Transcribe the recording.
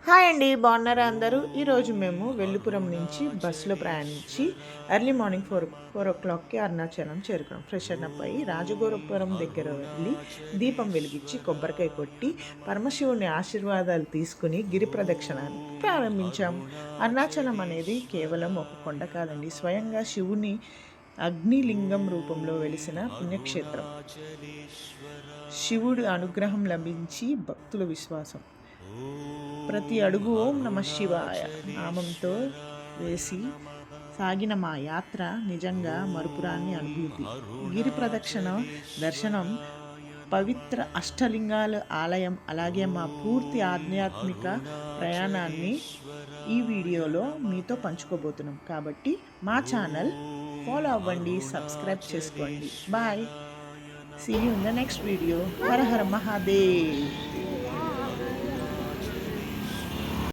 Hi అండి, బాగున్నారా అందరూ? ఈరోజు మేము వెల్లుపురం నుంచి బస్సులో ప్రయాణించి ఎర్లీ మార్నింగ్ 4 o'clockకి అరుణాచలం చేరుకున్నాం. ఫ్రెష్ అప్ అయ్యి రాజగోపురం దగ్గర వెళ్ళి దీపం వెలిగించి కొబ్బరికాయ కొట్టి పరమశివుని ఆశీర్వాదాలు తీసుకుని గిరి ప్రదక్షిణాన్ని ప్రారంభించాము. అరుణాచలం అనేది కేవలం ఒక కొండ కాదండి, స్వయంగా శివుని అగ్నిలింగం రూపంలో వెలిసిన పుణ్యక్షేత్రం. శివుడి అనుగ్రహం లభించి భక్తుల విశ్వాసం. ప్రతి అడుగు ఓం నమ శివాయ నామంతో వేసి సాగిన మా యాత్ర నిజంగా మరుపురాని అనుభూతి. గిరి ప్రదక్షిణ దర్శనం, పవిత్ర అష్టలింగాల ఆలయం, అలాగే మా పూర్తి ఆధ్యాత్మిక ప్రయాణాన్ని ఈ వీడియోలో మీతో పంచుకోబోతున్నాం. కాబట్టి మా ఛానల్ ఫాలో అవ్వండి, సబ్స్క్రైబ్ చేసుకోండి. Bye, see you in the next video. Hara Hara Mahadev.